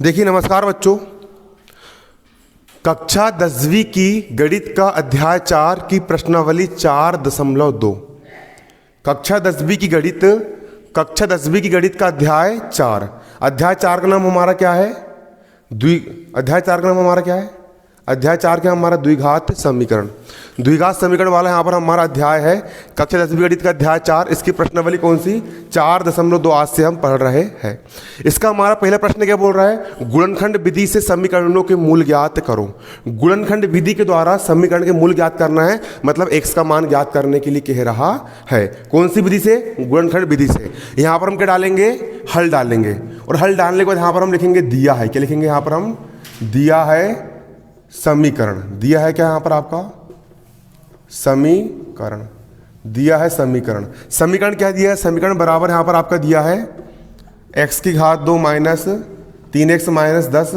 देखिए नमस्कार बच्चों, कक्षा 10वीं की गणित का अध्याय 4 की प्रश्नावली 4.2। कक्षा 10वीं की गणित का अध्याय 4। अध्याय 4 का नाम हमारा क्या है? अध्याय 4 का नाम हमारा क्या है? अध्याय 4 का हमारा द्विघात समीकरण। द्विघात समीकरण वाला यहाँ पर हमारा अध्याय है कक्षा 10वीं गणित का अध्याय 4। इसकी प्रश्नावली कौन सी? 4.2 आज से हम पढ़ रहे हैं। इसका हमारा पहला प्रश्न क्या बोल रहा है? गुणनखंड विधि से समीकरणों के मूल ज्ञात करो। गुणनखंड विधि के द्वारा समीकरण के मूल ज्ञात करना है, मतलब x का मान ज्ञात करने के लिए कह रहा है। कौन सी विधि से? गुणनखंड विधि से। यहाँ पर हम क्या डालेंगे? हल डालेंगे, और हल डालने के बाद यहाँ पर हम लिखेंगे दिया है। क्या लिखेंगे यहाँ पर हम? दिया है समीकरण। दिया है क्या यहाँ पर आपका? समीकरण। दिया है समीकरण। समीकरण क्या दिया है? समीकरण बराबर यहाँ पर आपका दिया है x की घात 2 माइनस 3x माइनस 10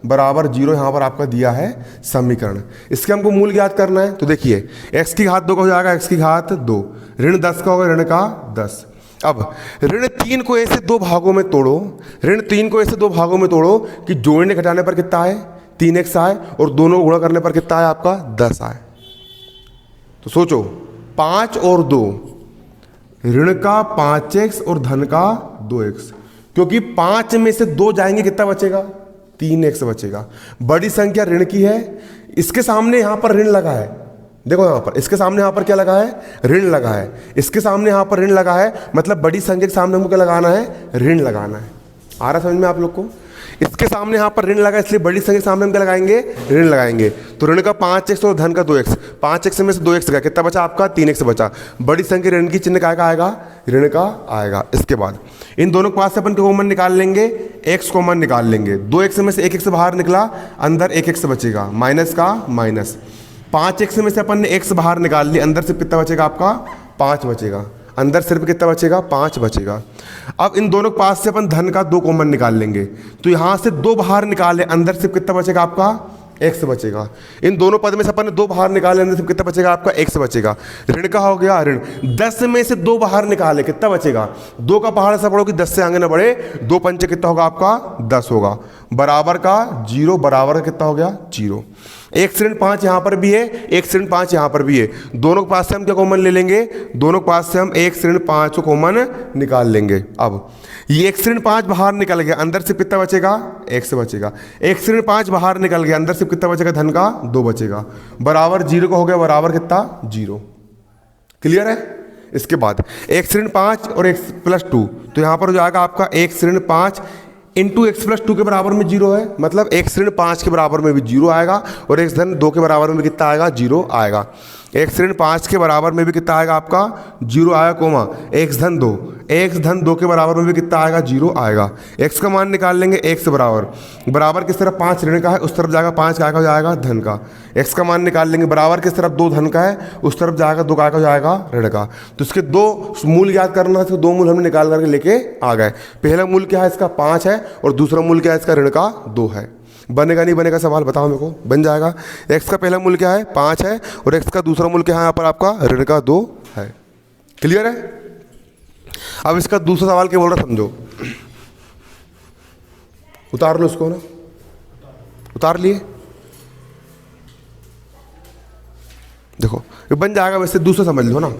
बराबर 0। यहाँ पर आपका दिया है समीकरण। इसके हमको मूल ज्ञात करना है। तो देखिए x की घात 2 का हो जाएगा x की घात 2, ऋण 10 का होगा ऋण का 10। अब ऋण 3 को ऐसे दो भागों में तोड़ो। ऋण 3 को ऐसे दो भागों में तोड़ो कि जोड़ने घटाने पर कितना है? 3x आए, और दोनों को गुणा करने पर कितना है आपका? 10 आए। तो सोचो 5 और 2, ऋण का 5x और धन का 2x, क्योंकि 5 में से 2 जाएंगे, कितना बचेगा? 3x बचेगा। बड़ी संख्या ऋण की है, इसके सामने यहां पर ऋण लगा है। देखो यहां पर इसके सामने यहां पर क्या लगा है? ऋण लगा है। इसके सामने यहां पर ऋण लगा है, मतलब बड़ी संख्या के सामने हमको क्या लगाना है? ऋण लगाना है। आ रहा समझ में आप लोग को? इसके सामने यहाँ पर ऋण लगा, इसलिए बड़ी संख्या के सामने हम क्या लगाएंगे? ऋण लगाएंगे। तो ऋण का 5x और धन का 2x। 5x में से 2x गया, कितना बचा आपका? 3x बचा। बड़ी संख्या ऋण की चिन्ह का आएगा? ऋण का आएगा। इसके बाद इन दोनों के पास से अपन कॉमन निकाल लेंगे, x कॉमन निकाल लेंगे। 2x में से 1x बाहर निकला, अंदर 1x बचेगा, माइनस का माइनस। 5x में से अपन ने x बाहर निकाल लिया, अंदर से कितना बचेगा आपका? 5 बचेगा। अंदर सिर्फ कितना बचेगा? 5 बचेगा। अब इन दोनों के पास से अपन धन का 2 कॉमन निकाल लेंगे, तो यहां से 2 बाहर निकाले, अंदर सिर्फ कितना बचेगा आपका? x बचेगा। इन दोनों पद में से अपन ने 2 बाहर निकाले, अंदर सिर्फ कितना बचेगा आपका? x बचेगा। ऋण का हो गया ऋण। 10 में से 2 बाहर निकाले, कितना बचेगा? 2 का पहाड़ ऐसा पढ़ो कि 10 से आगे ना बढ़े। 2 पंचे कितना होगा आपका? 10 होगा, बराबर का 0। बराबर का कितना हो गया? 0। 1 ऋण 5 यहाँ पर भी है, 1 ऋण 5 यहाँ पर भी है। दोनों के पास से हम क्या कॉमन ले लेंगे? दोनों के पास से हम 1 ऋण 5 को कॉमन निकाल लेंगे। अब ये 1 ऋण 5 बाहर निकल गया, अंदर से कितना बचेगा? x बचेगा। 1 ऋण 5 बाहर निकल गया, अंदर से कितना बचेगा? धन का 2 बचेगा, बराबर 0 का हो गया। बराबर कितना? 0। क्लियर है? इसके बाद 1 ऋण 5 और x प्लस 2, तो यहाँ पर हो जाएगा आपका 1 ऋण 5 इंटू x प्लस 2 के बराबर में 0 है, मतलब x ऋण 5 के बराबर में भी 0 आएगा, और x धन 2 के बराबर में भी कितना आएगा? 0 आएगा। x ऋण 5 के बराबर में भी कितना आएगा आपका? 0 आएगा, कोमा x धन 2। x धन 2 के बराबर में भी कितना आएगा? 0 आएगा। x का मान निकाल लेंगे, x बराबर बराबर किस तरफ? 5 ऋण का है, उस तरफ जाएगा 5 का हो जाएगा धन का। x का मान निकाल लेंगे, बराबर किस तरफ? 2 धन का है, उस तरफ जाएगा 2 का हो जाएगा ऋण का। तो इसके 2 मूल याद करना है, तो 2 मूल हमने निकाल करके लेके आ गए। पहला मूल क्या है इसका? 5 है, और दूसरा मूल क्या है इसका? ऋण का 2 है। बनेगा नहीं बनेगा सवाल बताओ मेरे को? बन जाएगा। x का पहला मूल क्या है? 5 है, और x का दूसरा मूल क्या है यहाँ पर आपका? ऋण का 2 है। क्लियर है? अब इसका दूसरा सवाल क्या बोल रहा समझो। उतार लो इसको ना, उतार लिए। देखो ये बन जाएगा, वैसे दूसरा समझ लो ना,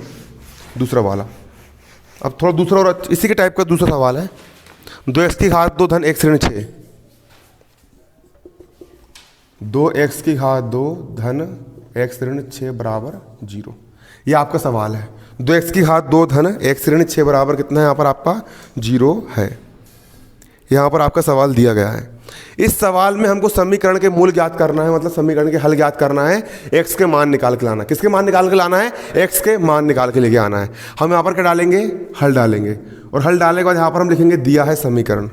दूसरा वाला। अब थोड़ा दूसरा और इसी के टाइप का दूसरा सवाल है। 2x की घात 2 धन x ऋण 6। 2x की घात 2 धन x ऋण 6 बराबर 0। ये आपका सवाल है। 2x की घात 2 धन x ऋण 6 बराबर कितना है यहाँ पर आपका? 0 है। यहाँ पर आपका सवाल दिया गया है। इस सवाल में हमको समीकरण के मूल ज्ञात करना है, मतलब समीकरण के हल ज्ञात करना है। x के मान निकाल के लाना है। किसके मान निकाल के लाना है? x के मान निकाल के लेके आना है। हम यहाँ पर क्या डालेंगे? हल डालेंगे, और हल डालने के बाद यहाँ पर हम लिखेंगे दिया है समीकरण।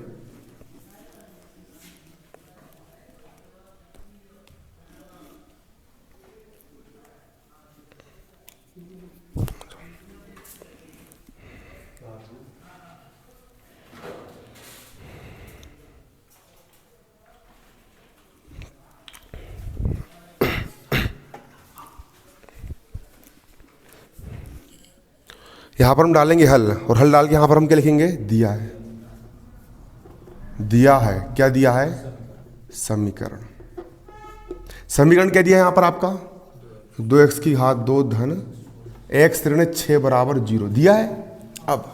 यहाँ पर हम डालेंगे हल, और हल डाल के यहाँ पर हम क्या लिखेंगे? दिया है। दिया है, क्या दिया है, समीकरण। समीकरण क्या दिया है यहाँ पर आपका, 2x की घात 2 धन x ऋण 6 बराबर 0 दिया है। अब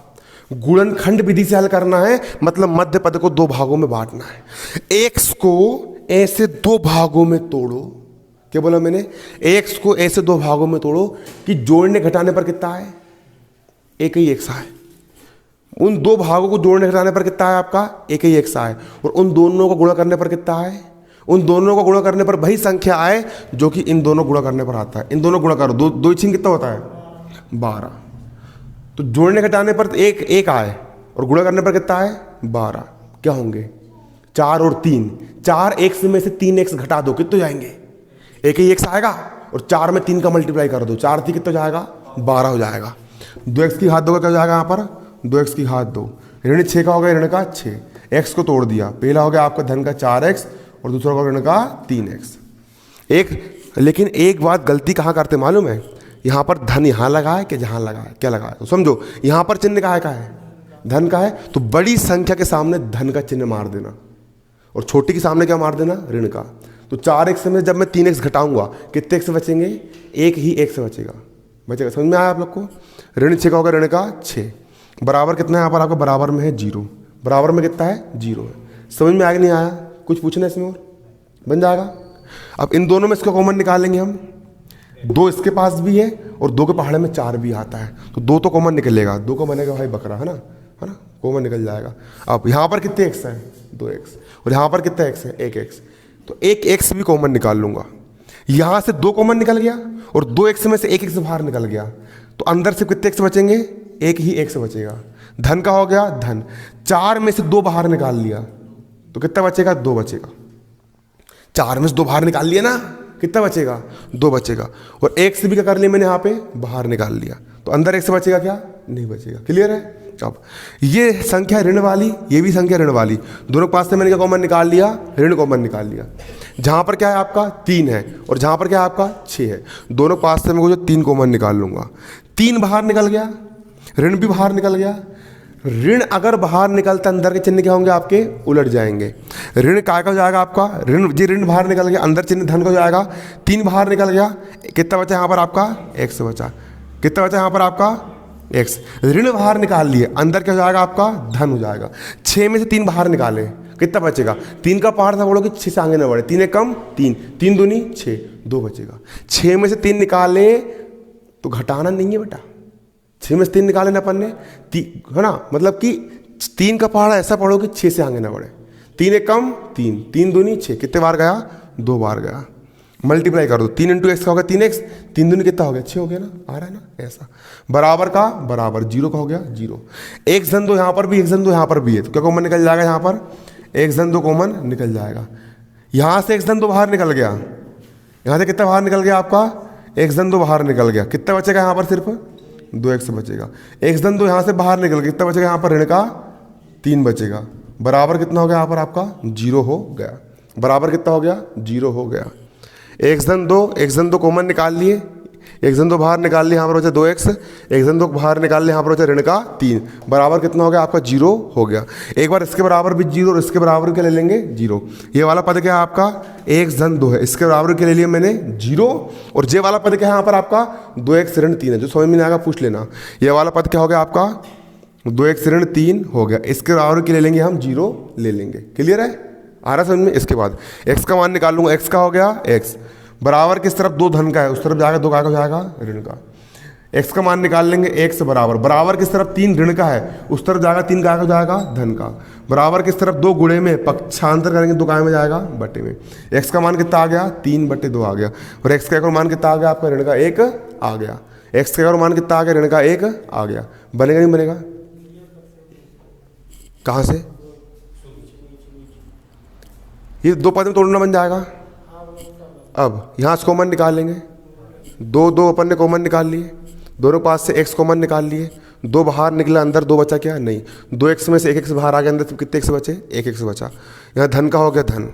गुणनखंड विधि से हल करना है, मतलब मध्य पद को दो भागों में बांटना है। x को ऐसे दो भागों में तोड़ो, क्या बोला मैंने, x को ऐसे दो भागों में तोड़ो कि जोड़ने घटाने पर कितना है, एक ही x है। उन दो भागों को जोड़ने घटाने पर कितना है आपका, एक ही x है। और उन दोनों को गुणा करने पर कितना है, उन दोनों को गुणा करने पर वही संख्या आए जो कि इन दोनों गुणा करने पर आता है। इन दोनों गुणा करो, दो दो छीन कितना होता है, 12। तो जोड़ने घटाने पर एक एक आए और गुणा करने पर कितना है, 12। क्या होंगे, 4 और 3, 4 x में से 3x घटा दो, कितने जाएंगे, एक ही x आएगा। और 4 में 3 का मल्टीप्लाई कर दो, 4 कितना जाएगा, 12 हो जाएगा। 2x की घात 2 का क्या हो जाएगा यहाँ पर, 2x की घात 2 ऋण 6 का हो गया, ऋण का 6, x को तोड़ दिया, पहला हो गया आपका धन का 4x और दूसरा होगा ऋण का 3x। लेकिन एक बात गलती कहाँ करते मालूम है, यहाँ पर धन यहाँ लगा है कि जहाँ लगा है, क्या लगा है, तो समझो यहाँ पर चिन्ह का है, धन का है। तो बड़ी संख्या के सामने धन का चिन्ह मार देना और छोटी के सामने क्या मार देना, ऋण का। तो 4x में जब मैं 3x घटाऊंगा कितने x बचेंगे, एक ही x बचेगा। समझ में आया आप लोग को। ऋण 6 का होगा, ऋण का 6 बराबर कितना है यहाँ पर आपका, बराबर में है 0, बराबर में कितना है, 0 है। समझ में आया नहीं आया, कुछ पूछना इसमें और, बन जाएगा। अब इन दोनों में इसका कॉमन निकालेंगे हम, 2 इसके पास भी है और 2 के पहाड़े में 4 भी आता है, तो 2 तो कॉमन निकलेगा, 2 का बनेगा भाई बकरा, है ना, कॉमन निकल जाएगा। अब यहाँ पर कितने x है, 2x, और यहाँ पर कितना x है, 1x, तो 1x भी कॉमन निकाल लूंगा। यहाँ से 2 कॉमन निकल गया और 2x में से 1x बाहर निकल गया, तो अंदर से कितने x बचेंगे, एक ही x बचेगा। धन का हो गया धन, 4 में से 2 बाहर निकाल लिया तो कितना बचेगा, 2 बचेगा। 4 में से 2 बाहर निकाल लिया ना, कितना बचेगा, 2 बचेगा। और x भी क्या कर लिया मैंने यहाँ पे, बाहर निकाल लिया, तो अंदर x बचेगा क्या, नहीं बचेगा। क्लियर है। अब ये संख्या ऋण वाली, ये भी संख्या ऋण वाली, दोनों के पास से मैंने क्या कॉमन निकाल लिया, ऋण कॉमन निकाल लिया। जहाँ पर क्या है आपका 3 है और जहाँ पर क्या है आपका 6 है, दोनों पास से मैं 3 कॉमन निकाल लूंगा। 3 बाहर निकल गया, ऋण भी बाहर निकल गया। ऋण अगर बाहर निकलता अंदर के चिन्ह क्या होंगे आपके, उलट जाएंगे। ऋण काय का हो जाएगा आपका, ऋण बाहर निकल गया, अंदर चिन्ह धन का हो जाएगा। 3 बाहर निकल गया, कितना बचा यहाँ पर आपका, x बचा। कितना बचा यहाँ पर आपका, x। ऋण बाहर निकाल लिए, अंदर क्या हो जाएगा आपका, धन हो जाएगा। 6 में से 3 बाहर निकाले, कितना बचेगा, 3 का पहाड़ था, बोलो कि 6 से आगे ना बढ़े, 3 एक कम 3, 3 दूनी 6, 2 बचेगा। 6 में से 3 निकाले तो घटाना नहीं है बेटा, 6 में से 3 निकाले ना अपन ने, है ना, मतलब कि 3 का पहाड़ा ऐसा पढ़ो कि 6 से आगे ना बढ़े। 3 एक कम 3, 3 दूनी 6, कितने बार गया, 2 बार गया। मल्टीप्लाई कर दो, 3 इंटू एक्स का होगा 3x, 3 दूनी कितना हो गया, 6 हो गया ना, आ रहा है ना ऐसा। बराबर का बराबर, 0 का हो गया 0। एक धन 2 यहाँ पर भी, एक धन 2 यहाँ पर भी है, तो क्या कॉमन निकल जाएगा, यहाँ पर एक धन 2 कॉमन निकल जाएगा। यहाँ से एक धन 2 बाहर निकल गया, यहाँ से कितना बाहर निकल गया आपका, एक धन 2 बाहर निकल गया, कितना बचेगा यहाँ पर, सिर्फ 2x बचेगा। एक धन 2 यहाँ से बाहर निकल गया, कितना बचेगा यहाँ पर, ऋण का 3 बचेगा। बराबर कितना हो गया यहाँ पर आपका, 0 हो गया। बराबर कितना हो गया, 0 हो गया। एक धन 2 कॉमन निकाल लिए, एक धन 2 बाहर निकाल लिए, यहाँ पर बचा 2x, एक धन 2 बाहर निकाल लिए, यहाँ पर बचा ऋण का 3। बराबर कितना हो गया आपका, 0 हो गया। एक बार इसके बराबर भी 0 और इसके बराबर क्या ले लेंगे, 0। ये वाला पद क्या है आपका, एक धन 2 है, इसके बराबर क्या ले लिया मैंने, 0। और ये वाला पद क्या है यहाँ पर आपका, 2x ऋण 3 है, जो समझ में नहीं आएगा पूछ लेना। ये वाला पद क्या हो गया आपका, 2x ऋण 3 हो गया, इसके बराबर क्या ले लेंगे हम, 0 ले लेंगे। क्लियर है, आ रहा समझ में। इसके बाद x का मान निकाल लूंगा, x का हो गया x, बराबर किस तरफ, 2 धन का है, उस तरफ जाएगा 2 का हो जाएगा ऋण का। x का मान निकाल लेंगे, x बराबर, बराबर किस तरफ, 3 ऋण का है, उस तरफ जाएगा 3 का हो जाएगा धन का। बराबर किस तरफ, 2 गुणे में पक्षांतर करेंगे, 2 काय में जाएगा बटे में। x का मान कितना आ गया, 3/2 आ गया। और x का एक और मान कितना आ गया आपका, ऋण का 1 आ गया। x का एक और मान कितना आ गया, ऋण का 1 आ गया। बनेगा नहीं बनेगा, कहाँ से, ये 2 पद में तोड़ना बन जाएगा। अब यहाँ से कॉमन निकाल लेंगे, 2 अपन ने कॉमन निकाल लिए, दोनों पास से x कॉमन निकाल लिए, 2 बाहर निकला, अंदर 2 बचा क्या, नहीं, 2x में से 1x बाहर आ गया, अंदर कितने x बचे, 1x बचा। यहाँ धन का हो गया धन,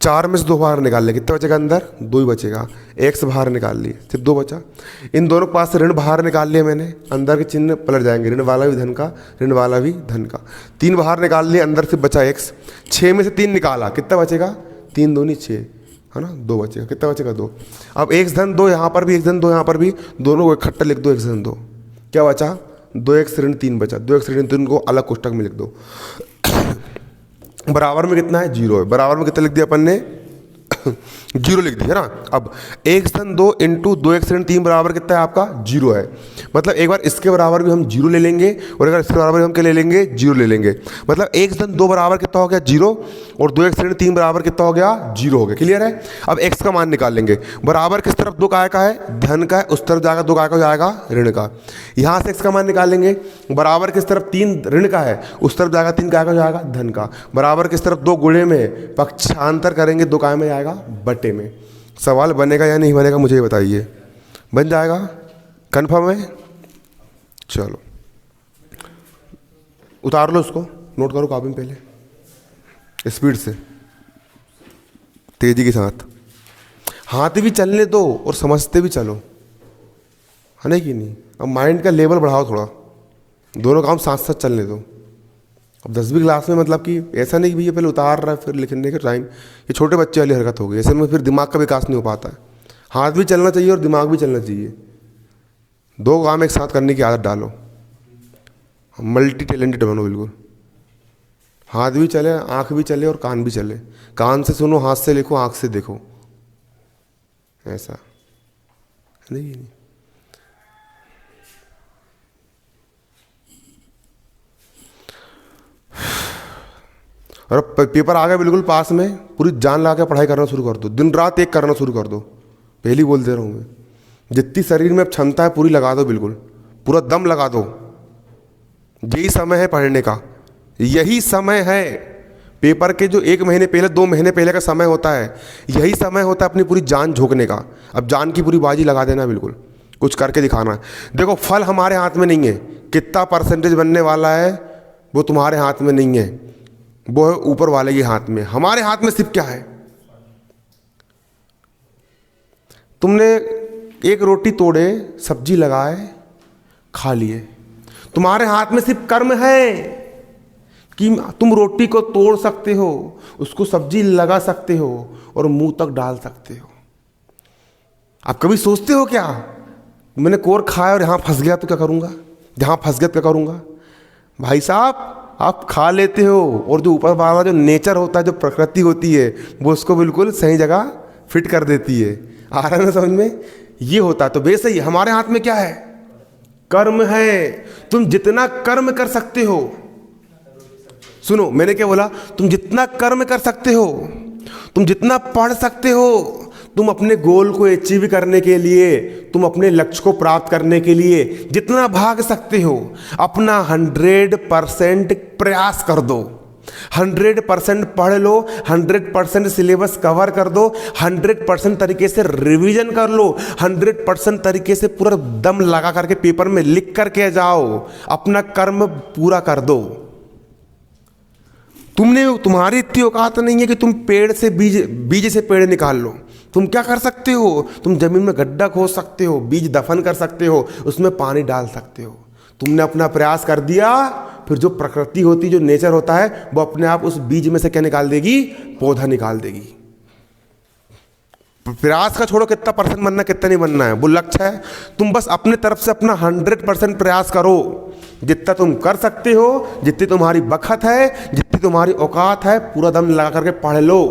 4 में से 2 बाहर निकाल ले, कितना बचेगा अंदर? 2 ही बचेगा। x बाहर निकाल लिए, सिर्फ 2 बचा। इन दोनों के पास से ऋण बाहर निकाल लिया मैंने, अंदर के चिन्ह पलट जाएंगे, ऋण वाला भी धन का, ऋण वाला भी धन का। 3 बाहर निकाल लिए, अंदर से बचा x। 6 में से 3 निकाला, कितना बचेगा? 3 दूनी 6, है ना, 2 बचेगा। कितना बचेगा? 2। अब x धन 2 यहाँ पर भी, x धन 2 यहाँ पर भी, दोनों को इकट्ठा लिख दो, x धन 2। क्या बचा? 2x ऋण 3 बचा। 2x ऋण 3 को अलग कोष्टक में लिख दो। बराबर में कितना है? 0 है। बराबर में कितना लिख दिया अपन ने? 0 लिख दिया, है ना। अब x धन 2 इंटू 2x ऋण 3 बराबर कितना है आपका? 0 है। मतलब एक बार इसके बराबर भी हम 0 ले लेंगे, और एक बार इसके बराबर भी हम क्या ले लेंगे? 0 ले लेंगे। मतलब x धन 2 बराबर कितना हो गया? 0, और 2x ऋण 3 बराबर कितना हो गया? 0 हो गया। क्लियर है। अब x का मान निकाल लेंगे। बराबर किस तरफ? 2 काय का है? धन का है। उस तरफ जाएगा 2 काय का हो जाएगा? ऋण का। यहाँ से x का मान निकाल लेंगे। बराबर किस तरफ? 3 ऋण का है, उस तरफ जाएगा 3 काय का हो जाएगा? धन का। बराबर किस तरफ? 2 गुणे में पक्षांतर करेंगे, 2 काय में जाएगा? बटे में। सवाल बनेगा या नहीं बनेगा मुझे बताइए। बन जाएगा? कन्फर्म है? चलो उतार लो उसको, नोट करो कॉपी में पहले, स्पीड से, तेजी के साथ। हाथ भी चलने दो और समझते भी चलो, है ना कि नहीं। अब माइंड का लेवल बढ़ाओ थोड़ा, दोनों काम साथ साथ चलने दो। अब 10वीं क्लास में मतलब कि ऐसा नहीं कि भैया पहले उतार रहा है फिर लिखने के टाइम, ये छोटे बच्चे वाली हरकत हो गई। ऐसे में फिर दिमाग का विकास नहीं हो पाता है। हाथ भी चलना चाहिए और दिमाग भी चलना चाहिए, 2 काम एक साथ करने की आदत डालो। मल्टी टैलेंटेड बनो बिल्कुल। हाथ भी चले, आँख भी चले और कान भी चले। कान से सुनो, हाथ से लिखो, आँख से देखो, ऐसा नहीं। और पेपर आ गया बिल्कुल पास में, पूरी जान लगा के पढ़ाई करना शुरू कर दो, दिन रात एक करना शुरू कर दो। पहली बोल दे रहा हूँ मैं, जितनी शरीर में अब क्षमता है पूरी लगा दो, बिल्कुल पूरा दम लगा दो। यही समय है पढ़ने का, यही समय है। पेपर के जो 1 महीने पहले, 2 महीने पहले का समय होता है, यही समय होता है अपनी पूरी जान झोंकने का। अब जान की पूरी बाजी लगा देना, बिल्कुल कुछ करके दिखाना। देखो फल हमारे हाथ में नहीं है, कितना परसेंटेज बनने वाला है वो तुम्हारे हाथ में नहीं है, वो है ऊपर वाले के हाथ में। हमारे हाथ में सिर्फ क्या है? तुमने एक रोटी तोड़े, सब्जी लगाए, खा लिए। तुम्हारे हाथ में सिर्फ कर्म है कि तुम रोटी को तोड़ सकते हो, उसको सब्जी लगा सकते हो और मुंह तक डाल सकते हो। आप कभी सोचते हो क्या, मैंने कोर खाया और यहां फंस गया तो क्या करूंगा? जहां फंस गया तो क्या करूंगा? भाई साहब, आप खा लेते हो और जो ऊपर वाला जो नेचर होता है, जो प्रकृति होती है, वो उसको बिल्कुल सही जगह फिट कर देती है। आ रहा है ना समझ में? ये होता है। तो वैसे ही हमारे हाथ में क्या है? कर्म है। तुम जितना कर्म कर सकते हो, सुनो मैंने क्या बोला, तुम जितना कर्म कर सकते हो, तुम जितना पढ़ सकते हो, तुम अपने गोल को अचीव करने के लिए, तुम अपने लक्ष्य को प्राप्त करने के लिए जितना भाग सकते हो, अपना 100% प्रयास कर दो। 100% पढ़ लो, 100% सिलेबस कवर कर दो, 100% तरीके से रिवीजन कर लो, 100% तरीके से पूरा दम लगा करके पेपर में लिख करके जाओ, अपना कर्म पूरा कर दो। तुम्हारी इतनी औकात नहीं है कि तुम पेड़ से बीज से पेड़ निकाल लो। तुम क्या कर सकते हो? तुम जमीन में गड्ढा खोद सकते हो, बीज दफन कर सकते हो, उसमें पानी डाल सकते हो। तुमने अपना प्रयास कर दिया, फिर जो प्रकृति होती, जो नेचर होता है, वो अपने आप उस बीज में से क्या निकाल देगी? पौधा निकाल देगी। प्रयास का छोड़ो कितना परसेंट बनना, कितना नहीं बनना है, वो लक्ष्य है। तुम बस अपने तरफ से अपना 100% प्रयास करो, जितना तुम कर सकते हो, जितनी तुम्हारी बखत है, जितनी तुम्हारी औकात है, पूरा दम लगा करके पढ़ लो,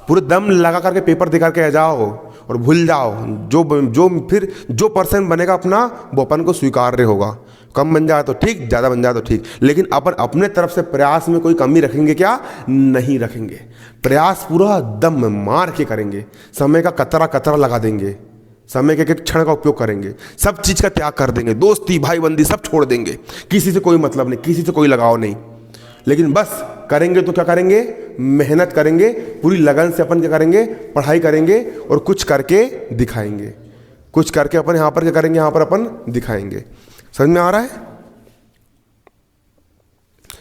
पूरे दम लगा करके पेपर दे करके आ जाओ और भूल जाओ। जो परसेंट बनेगा अपना, वो अपन को स्वीकार्य होगा। कम बन जाए तो ठीक, ज़्यादा बन जाए तो ठीक, लेकिन अपन अपने तरफ से प्रयास में कोई कमी रखेंगे क्या? नहीं रखेंगे। प्रयास पूरा दम में मार के करेंगे, समय का कतरा कतरा लगा देंगे, समय के एक क्षण का उपयोग करेंगे, सब चीज़ का त्याग कर देंगे, दोस्ती भाईबंदी सब छोड़ देंगे, किसी से कोई मतलब नहीं, किसी से कोई लगाव नहीं, लेकिन बस करेंगे तो क्या करेंगे? मेहनत करेंगे, पूरी लगन से अपन क्या करेंगे? पढ़ाई करेंगे और कुछ करके दिखाएंगे। कुछ करके अपन यहाँ पर क्या करेंगे? यहाँ पर अपन दिखाएंगे। समझ में आ रहा है?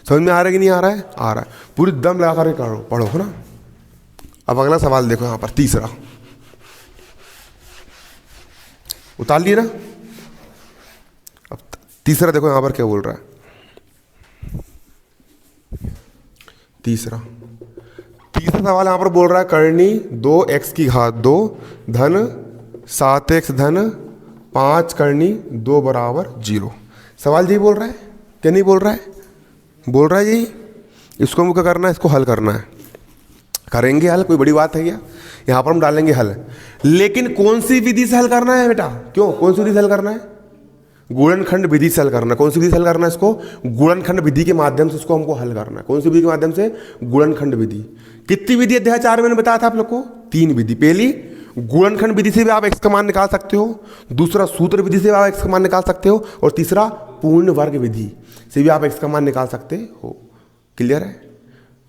समझ में आ रहा है कि नहीं आ रहा है? आ रहा है। पूरी दम लगा करके करो, पढ़ो, है ना। अब अगला सवाल देखो यहाँ पर, तीसरा उतार लिए ना। अब तीसरा देखो यहाँ पर क्या बोल रहा है। तीसरा सवाल यहाँ पर बोल रहा है करनी 2x की घात 2 धन 7x धन 5 करनी 2 बराबर 0। सवाल यही बोल रहा है क्या नहीं बोल रहा है? बोल रहा है यही। इसको हमको क्या करना है? इसको हल करना है। करेंगे हल, कोई बड़ी बात है क्या? यहाँ पर हम डालेंगे हल, लेकिन कौन सी विधि से हल करना है बेटा? क्यों, कौन सी विधि से हल करना है? गुणनखंड विधि से हल करना है। कौन सी विधि से हल करना है इसको? गुणनखंड विधि के माध्यम से इसको हमको हल करना है। कौन सी विधि के माध्यम से? गुणनखंड विधि। कितनी विधि अध्याय 4 मैंने बताया था आप लोग को? 3 विधि। पहली गुणनखंड विधि से भी आप x का मान निकाल सकते हो, दूसरा सूत्र विधि से भी आप x का मान निकाल सकते हो, और तीसरा पूर्ण वर्ग विधि से भी आप x का मान निकाल सकते हो। क्लियर है?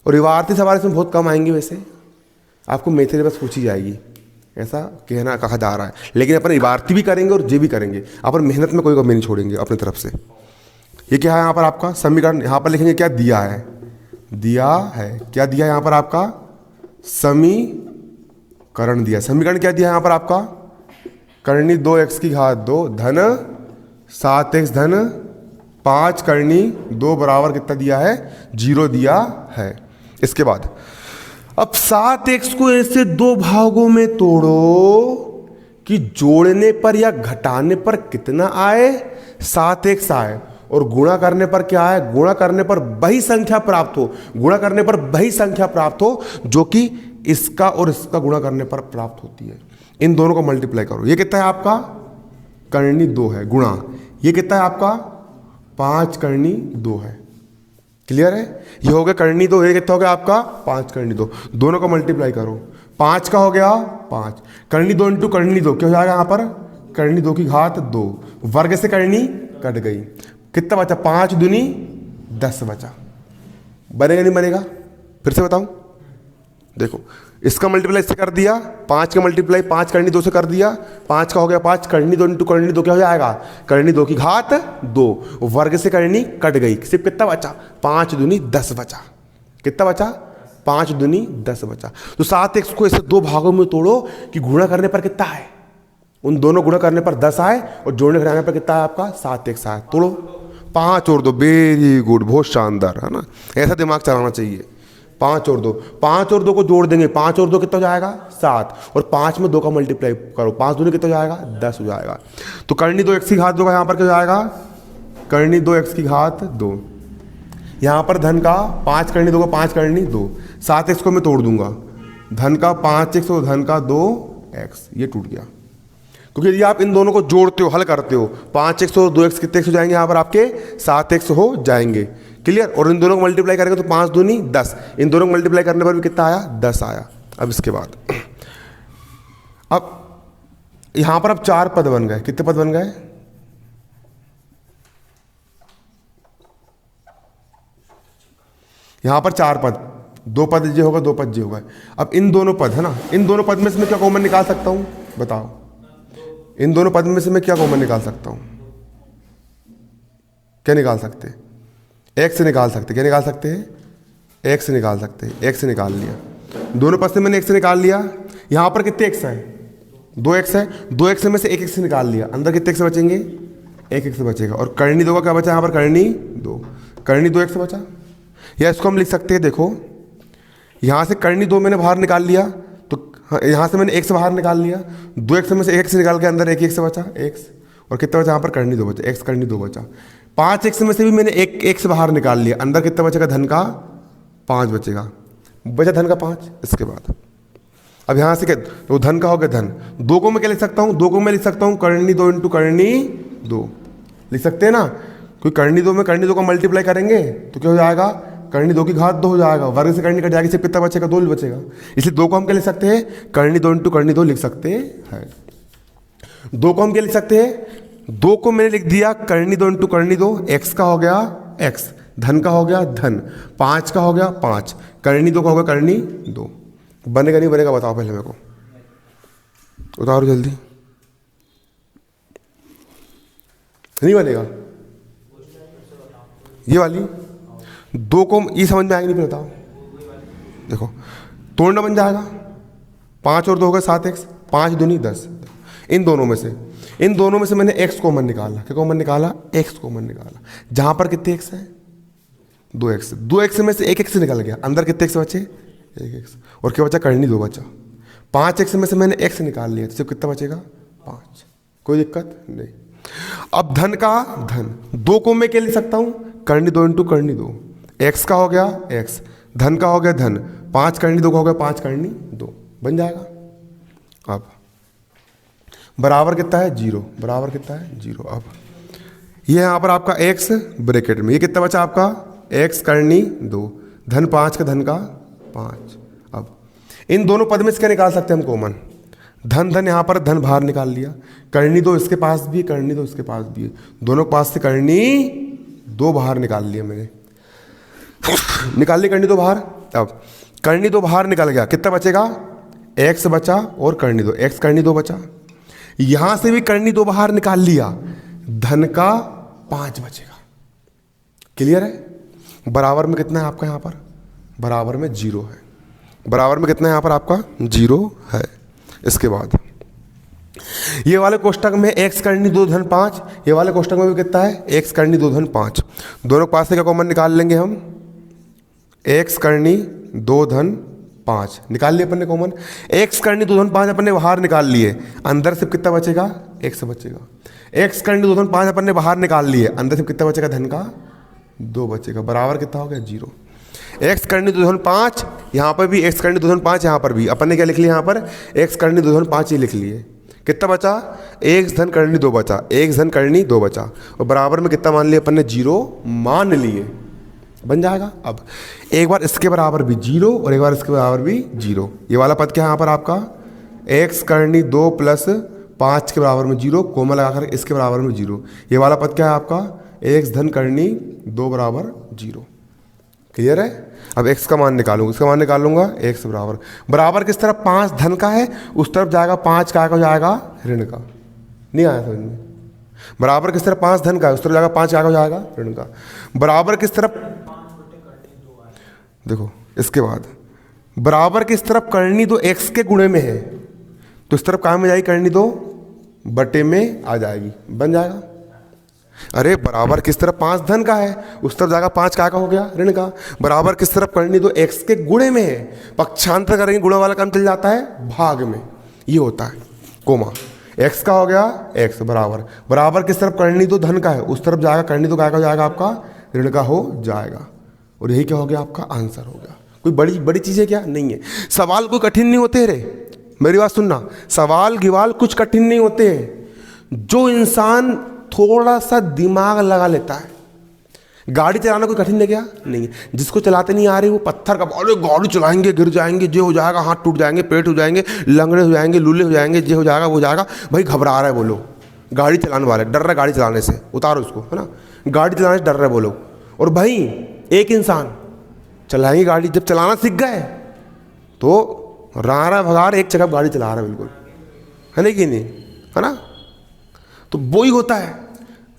और रिवार्थी सवाल इसमें बहुत कम आएंगे, वैसे आपको मेथड बस पूछी जाएगी, ऐसा कहना कहा जा रहा है। लेकिन अपन इबारती भी करेंगे और जे भी करेंगे, अपन मेहनत में कोई कमी नहीं छोड़ेंगे अपनी तरफ से। ये क्या है यहाँ पर आपका समीकरण? यहाँ पर लिखेंगे क्या दिया है? दिया है क्या दिया है यहाँ पर आपका? समीकरण दिया। समीकरण क्या दिया है यहाँ पर आपका? करनी 2x की घात 2 धन 7x धन 5 करनी 2 बराबर कितना दिया है? 0 दिया है। इसके बाद अब 7x को ऐसे 2 भागों में तोड़ो कि जोड़ने पर या घटाने पर कितना आए? 7x आए, और गुणा करने पर क्या आए? गुणा करने पर वही संख्या प्राप्त हो। गुणा करने पर वही संख्या प्राप्त हो जो कि इसका और इसका गुणा करने पर प्राप्त होती है। इन दोनों को मल्टीप्लाई करो। ये कितना है आपका? करनी 2 है, गुणा ये कितना है आपका? 5 करनी 2 है। क्लियर है? ये हो गया करनी 2, ये कितना हो गया आपका? 5 करनी 2। दोनों को मल्टीप्लाई करो। 5 का हो गया 5, करनी 2 इंटू करनी 2 क्या हो जाएगा यहाँ पर? करनी 2 की घात 2, वर्ग से करनी कट गई, कितना बचा? 5 दूनी 10 बचा। बनेगा नहीं बनेगा? फिर से बताऊं, देखो इसका मल्टीप्लाई इससे कर दिया, 5 का मल्टीप्लाई 5 करनी 2 से कर दिया, 5 का हो गया 5, करनी 2 इंटू करनी 2 क्या हो जाएगा? करनी 2 की घात 2, वर्ग से करनी कट गई, सिर्फ कितना बचा? 5 दूनी 10 बचा। कितना बचा? 5 दूनी 10 बचा। तो 7x को ऐसे 2 भागों में तोड़ो कि गुणा करने पर कितना है? उन दोनों गुणा करने पर 10 आए, और जोड़ने घटाने पर कितना है आपका? 7x आए। तोड़ो, 5 और 2, वेरी गुड, बहुत शानदार, है ना? ऐसा दिमाग चलाना चाहिए। 5 और 2, 5 और 2 को जोड़ देंगे, 5 और 2 कितना हो जाएगा? 7, और 5 में 2 का मल्टीप्लाई करो, 5 दूनी कितना हो जाएगा? 10 हो जाएगा। तो करनी 2x की घात 2 का यहाँ पर क्या हो जाएगा? करनी 2x की घात 2, यहाँ पर धन का 5 करनी 2 का 5 करनी 2, 7x को मैं तोड़ दूंगा, धन का 5x और धन का 2x, ये टूट गया। क्योंकि यदि आप इन दोनों को जोड़ते हो, हल करते हो, 5x और 2x कितने हो जाएंगे? यहाँ पर आपके 7x हो जाएंगे। क्लियर? और इन दोनों को मल्टीप्लाई करेंगे तो 5 दूनी 10, इन दोनों को मल्टीप्लाई करने पर भी कितना आया? 10 आया। अब इसके बाद अब यहां पर अब 4 पद बन गए। कितने पद बन गए? यहां पर 4 पद, 2 पद ये होगा, 2 पद ये होगा। अब इन दोनों पद है ना, इन दोनों पद में से मैं क्या कॉमन निकाल सकता हूं? बताओ, इन दोनों पद में से मैं क्या कॉमन निकाल सकता हूं? क्या निकाल सकते? x निकाल सकते। क्या निकाल सकते हैं? x निकाल सकते हैं। x निकाल लिया, दोनों पद से मैंने x निकाल लिया। यहां पर कितने x है? 2x है, 2x में से 1x निकाल लिया, अंदर कितने x बचेंगे? 1x बचेगा। और करनी 2 का क्या बचा? यहां पर करनी 2, करनी 2x बचा। या इसको हम लिख सकते हैं, देखो यहां से करनी 2 मैंने बाहर निकाल लिया, तो यहां से मैंने x बाहर निकाल लिया, 2x में से 1x निकाल के अंदर 1x बचा, x, और कितना बचा? यहां पर करनी 2 बचा, x करनी 2 बचा। 5x में से भी मैंने एक x बाहर निकाल लिया, अंदर कितना बचेगा? धन का 5 बचेगा, बचा धन का 5। इसके बाद अब यहां से क्या? तो धन का हो गया धन। 2 को मैं क्या लिख सकता हूं? 2 को मैं लिख सकता हूं करनी 2 इंटू करनी 2, लिख सकते हैं ना? क्योंकि करनी 2 में करनी 2 का मल्टीप्लाई करेंगे तो क्या हो जाएगा? करनी 2 की घात 2 हो जाएगा, वर्ग से करनी कट जाएगी, सिर्फ कितना बचेगा? 2 बचेगा। इसलिए 2 को हम क्या लिख सकते हैं? करनी 2 इंटू करनी 2 लिख सकते हैं। 2 को हम क्या लिख सकते हैं? 2 को मैंने लिख दिया करनी 2 इंटू करनी 2, x का हो गया x, धन का हो गया धन, 5 का हो गया 5, करनी 2 का हो गया करनी 2। बनेगा नहीं बनेगा? बताओ पहले मेरे को, उतारो जल्दी। नहीं बनेगा? ये वाली 2 को ये समझ में आएगी नहीं? फिर बताओ, देखो तोड़ना बन जाएगा, 5 और 2 हो गए 7x, 5 दूनी 10। इन दोनों में से मैंने x कॉमन निकाला। क्या कॉमन निकाला? x कॉमन निकाला। जहां पर कितने x है? 2x। 2x में से 1x निकल गया, अंदर कितने x बचे? 1x। और क्या बचा? करनी 2 बचा। 5x में से मैंने x निकाल लिया, तो सिर्फ कितना बचेगा? 5। कोई दिक्कत नहीं। अब धन का धन 2 को मैं क्या लिख सकता हूं? करनी 2 इंटू करनी 2। x का हो गया x, धन का हो गया धन, 5 करनी 2 का हो गया 5 करनी 2, बन जाएगा। अब बराबर कितना है? 0। बराबर कितना है? 0। अब ये यहाँ पर आपका x ब्रैकेट में, ये कितना बचा आपका? x करनी 2, धन 5 का धन का 5। अब इन दोनों पद में से क्या निकाल सकते हैं हम कॉमन? धन धन, यहाँ पर धन बाहर निकाल लिया, करनी 2 इसके पास भी है, करनी 2 इसके पास भी है, दोनों के पास से करनी 2 बाहर निकाल लिया मैंने। निकाल ली करनी 2 बाहर। अब करनी 2 बाहर निकल गया, कितना बचेगा? x बचा और करनी 2, x करनी 2 बचा। यहां से भी करनी 2 बाहर निकाल लिया, धन का 5 बचेगा। क्लियर है? बराबर में कितना है आपका? यहाँ पर बराबर में 0 है। बराबर में कितना है यहाँ पर आपका? 0 है। इसके बाद ये वाले कोष्टक में x करनी 2 धन 5, ये वाले कोष्टक में भी कितना है? x करनी 2 धन 5। दोनों के पास से क्या कॉमन निकाल लेंगे हम? x करनी 2 धन 5 निकाल लिए अपन ने कॉमन। x करनी 2 धन 5 अपन ने बाहर निकाल लिए, अंदर सिर्फ कितना बचेगा? x बचेगा। x करनी 2 धन 5 अपन ने बाहर निकाल लिए, अंदर सिर्फ कितना बचेगा? धन का 2 बचेगा। बराबर कितना हो गया? 0। x करनी 2 धन 5, यहाँ पर भी x करनी 2 धन 5, यहाँ पर भी अपन ने क्या लिख लिया? यहाँ पर x करनी 2 धन 5 ही लिख लिए। कितना बचा? x धन करनी 2 बचा, x धन करनी 2 बचा, और बराबर में कितना मान लिया अपन ने? 0 मान लिए। बन जाएगा। अब एक बार इसके बराबर भी 0 और एक बार इसके बराबर भी 0। ये वाला पद क्या है यहाँ पर आपका? x करनी 2 प्लस 5 के बराबर में 0, कोमा लगाकर इसके बराबर में 0। ये वाला पद क्या है आपका? x धन करनी 2 बराबर 0। क्लियर है? अब x का मान निकालूंगा, इसका मान निकाल लूंगा x बराबर। बराबर किस तरफ? 5 धन का है, उस तरफ जाएगा 5 का हो जाएगा? ऋण का। नहीं आया समझ में? बराबर किस तरफ? 5 धन का है, उस तरफ जाएगा 5 का हो जाएगा? ऋण का। बराबर किस तरफ? देखो इसके बाद बराबर किस तरफ? करनी 2 x के गुणे में है, तो इस तरफ कहाँ में जाएगी? करनी 2 बटे में आ जाएगी, बन जाएगा। अरे बराबर किस तरफ? 5 धन का है, उस तरफ जाएगा 5 का हो गया? ऋण का। बराबर किस तरफ? करनी 2 x के गुणे में है, पक्षांतर करेंगे, गुणा वाला काम चल जाता है भाग में, ये होता है कोमा। x का हो गया x बराबर। बराबर किस तरफ? करनी 2 धन का है, उस तरफ जाएगा करनी 2 का हो जाएगा आपका? ऋण का हो जाएगा। और यही क्या हो गया? आपका आंसर हो गया। कोई बड़ी बड़ी चीज़ें क्या नहीं है। सवाल कोई कठिन नहीं होते रे, मेरी बात सुनना। सवाल गिवाल कुछ कठिन नहीं होते हैं। जो इंसान थोड़ा सा दिमाग लगा लेता है, गाड़ी चलाना कोई कठिन है क्या? नहीं है। जिसको चलाते नहीं आ रही वो पत्थर का, अरे गाड़ी चलाएंगे गिर जाएंगे, जे हो जाएगा, हाथ टूट जाएंगे, पेट हो जाएंगे, लंगड़े हो जाएंगे, लूले हो जाएंगे, जे हो जाएगा वो जाएगा। भाई घबरा रहा है वो लोग, गाड़ी चलाने वाले डर रहा है गाड़ी चलाने से, उतारो उसको, है ना। गाड़ी चलाने से डर रहे वो लोग। और भाई एक इंसान चलाएंगे गाड़ी, जब चलाना सीख गए तो रहा भगार एक जगह गाड़ी चला रहा है, बिल्कुल है ना कि नहीं, है ना। तो वो ही होता है,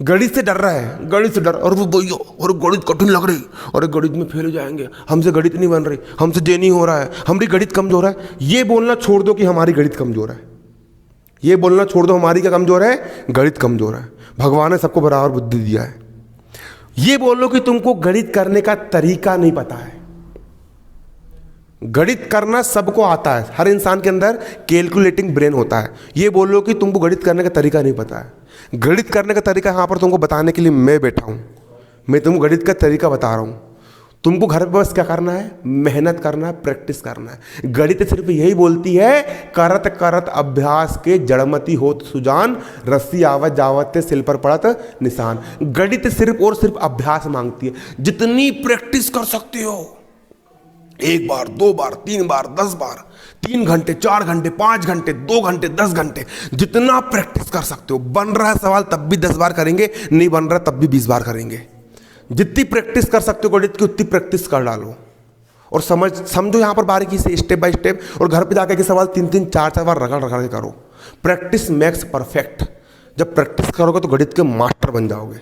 गणित से डर रहा है, गणित से डर, और वो वही और गणित कठिन लग रही, और गणित में फेल हो जाएंगे, हमसे गणित नहीं बन रही, हमसे जे नहीं हो रहा है, हमारी गणित कमजोर है। ये बोलना छोड़ दो कि हमारी गणित कमजोर है, ये बोलना छोड़ दो हमारी क्या कमजोर है? गणित कमजोर है। भगवान ने सबको बराबर बुद्धि दिया है। ये बोलो कि तुमको गणित करने का तरीका नहीं पता है। गणित करना सबको आता है, हर इंसान के अंदर कैलकुलेटिंग ब्रेन होता है। ये बोलो कि तुमको गणित करने का तरीका नहीं पता है। गणित करने का तरीका यहाँ पर तुमको बताने के लिए मैं बैठा हूँ। मैं तुमको गणित का तरीका बता रहा हूँ। तुमको घर पे बस क्या करना है? मेहनत करना है, प्रैक्टिस करना है। गणित सिर्फ यही बोलती है, करत करत अभ्यास के जड़मती होत सुजान, रस्सी आवत जावत ते सिल पर पड़त निशान। गणित सिर्फ और सिर्फ अभ्यास मांगती है। जितनी प्रैक्टिस कर सकते हो, 1 बार 2 बार 3 बार 10 बार, 3 घंटे 4 घंटे 5 घंटे 2 घंटे 10 घंटे, जितना प्रैक्टिस कर सकते हो। बन रहा है सवाल तब भी 10 बार करेंगे, नहीं बन रहा तब भी 20 बार करेंगे। जितनी प्रैक्टिस कर सकते हो गणित की उतनी प्रैक्टिस कर डालो, और समझो यहाँ पर बारीकी से स्टेप बाय स्टेप। और घर पे जाकर के सवाल 3-3 4-4 बार रगड़ रगड़ के करो। Practice makes perfect. जब प्रैक्टिस करोगे तो गणित के मास्टर बन जाओगे,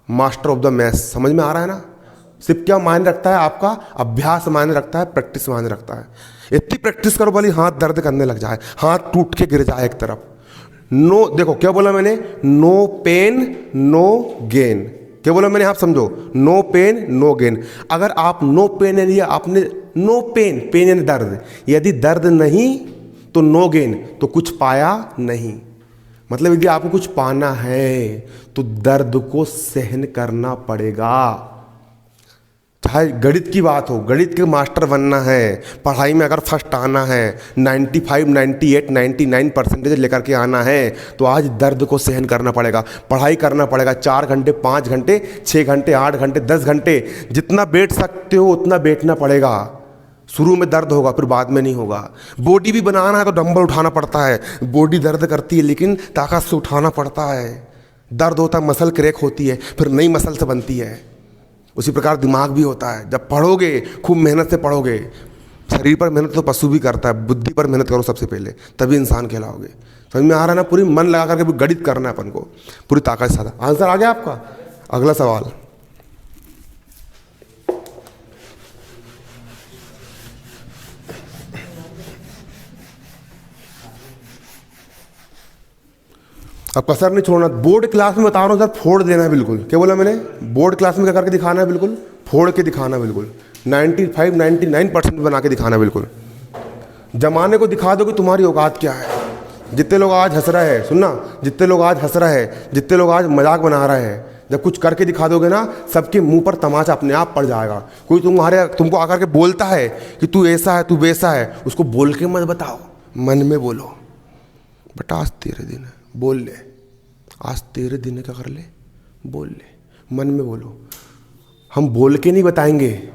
मास्टर ऑफ द मैथ्स। समझ में आ रहा है ना? सिर्फ क्या मायने रखता है, आपका अभ्यास मायने रखता है, प्रैक्टिस मायने रखता है। इतनी प्रैक्टिस करो भले हाथ दर्द करने लग जाए, हाथ टूट के गिर जाए एक तरफ। नो, देखो क्या बोला मैंने, नो पेन नो गेन। क्या बोला मैंने, आप समझो, नो पेन नो गेन। अगर आप नो पेन यानी आपने नो पेन, पेन यानी दर्द, यदि दर्द नहीं तो नो गेन, तो कुछ पाया नहीं। मतलब यदि आपको कुछ पाना है तो दर्द को सहन करना पड़ेगा। चाहे गणित की बात हो, गणित के मास्टर बनना है, पढ़ाई में अगर फर्स्ट आना है, 95, 98, 99% लेकर के आना है, तो आज दर्द को सहन करना पड़ेगा, पढ़ाई करना पड़ेगा। 4 घंटे, 5 घंटे, 6 घंटे, 8 घंटे, 10 घंटे, जितना बैठ सकते हो उतना बैठना पड़ेगा। शुरू में दर्द होगा, फिर बाद में नहीं होगा। बॉडी भी बनाना है तो डंबल उठाना पड़ता है, बॉडी दर्द करती है लेकिन ताकत से उठाना पड़ता है। दर्द होता है, मसल क्रैक होती है, फिर नई मसल से बनती है। उसी प्रकार दिमाग भी होता है। जब पढ़ोगे, खूब मेहनत से पढ़ोगे, शरीर पर मेहनत तो पशु भी करता है, बुद्धि पर मेहनत करो सबसे पहले, तभी इंसान कहलाओगे। समझ में आ रहा है ना? पूरी मन लगा करके गणित करना है अपन को, पूरी ताकत के साथ। आंसर आ गया आपका? अगला सवाल, अब कसर नहीं छोड़ना। बोर्ड क्लास में बता रहा हूँ सर, फोड़ देना है बिल्कुल। क्या बोला मैंने? बोर्ड क्लास में क्या करके दिखाना है? बिल्कुल फोड़ के दिखाना है, बिल्कुल 95, 99% बना के दिखाना है बिल्कुल। जमाने को दिखा दो कि तुम्हारी औकात क्या है। जितने लोग आज हंस रहे हैं, सुनना, जितने लोग आज हंस रहे हैं, जितने लोग आज मजाक बना रहे हैं, जब कुछ करके दिखा दोगे ना, सबके मुंह पर तमाचा अपने आप पड़ जाएगा। कोई तुमको आकर के बोलता है कि तू ऐसा है, तू वैसा है, उसको बोल के मत बताओ, मन में बोलो, बेटा आज तेरे दिन है, बोल ले, आज तेरे दिन है, क्या कर ले, बोल ले, मन में बोलो। हम बोल के नहीं बताएंगे,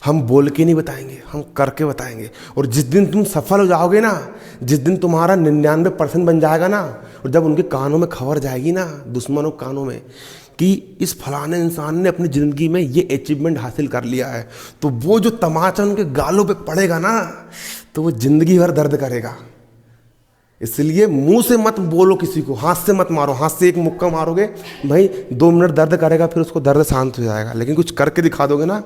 हम बोल के नहीं बताएंगे, हम करके बताएंगे। और जिस दिन तुम सफल हो जाओगे ना, जिस दिन तुम्हारा 99% बन जाएगा ना, और जब उनके कानों में खबर जाएगी ना, दुश्मनों के कानों में, कि इस फलाने इंसान ने अपनी ज़िंदगी में ये अचीवमेंट हासिल कर लिया है, तो वो जो तमाचा उनके गालों पे पड़ेगा ना, तो वो ज़िंदगी भर दर्द करेगा। इसलिए मुंह से मत बोलो किसी को, हाथ से मत मारो। हाथ से एक मुक्का मारोगे भाई 2 मिनट दर्द करेगा, फिर उसको दर्द शांत हो जाएगा। लेकिन कुछ करके दिखा दोगे ना,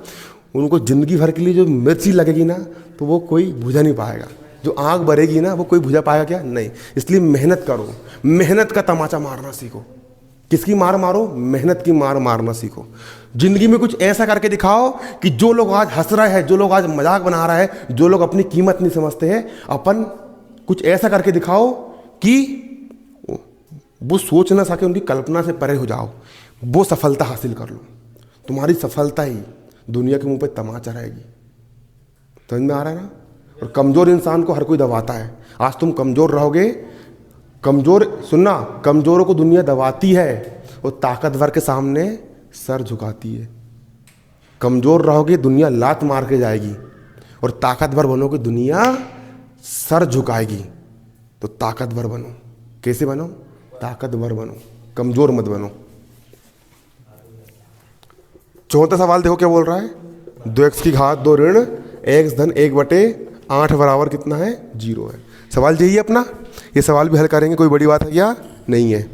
उनको ज़िंदगी भर के लिए जो मिर्ची लगेगी ना, तो वो कोई बुझा नहीं पाएगा। जो आग भरेगी ना, वो कोई बुझा पाएगा क्या? नहीं। इसलिए मेहनत करो, मेहनत का तमाचा मारना सीखो। किसकी मार मारो? मेहनत की मार मारना सीखो। जिंदगी में कुछ ऐसा करके दिखाओ कि जो लोग आज हंस रहे हैं, जो लोग आज मजाक बना रहे हैं, जो लोग अपनी कीमत नहीं समझते हैं, अपन कुछ ऐसा करके दिखाओ कि वो सोच ना सके, उनकी कल्पना से परे हो जाओ, वो सफलता हासिल कर लो। तुम्हारी सफलता ही दुनिया के मुंह पे तमाचा रहेगी। समझ में आ रहा है ना? और कमज़ोर इंसान को हर कोई दबाता है। आज तुम कमज़ोर रहोगे, कमज़ोर, सुनना, कमज़ोरों को दुनिया दबाती है और ताकतवर के सामने सर झुकाती है। कमज़ोर रहोगे, दुनिया लात मार के जाएगी, और ताकतवर बनोगे, दुनिया सर झुकाएगी। तो ताकतवर बनो। कैसे बनो? ताकतवर बनो, कमज़ोर मत बनो। चौथा सवाल देखो क्या बोल रहा है, 2x की घात 2 ऋण x धन 1/8 बराबर कितना है? 0 है। सवाल यही है अपना। ये सवाल भी हल करेंगे, कोई बड़ी बात है क्या? नहीं है।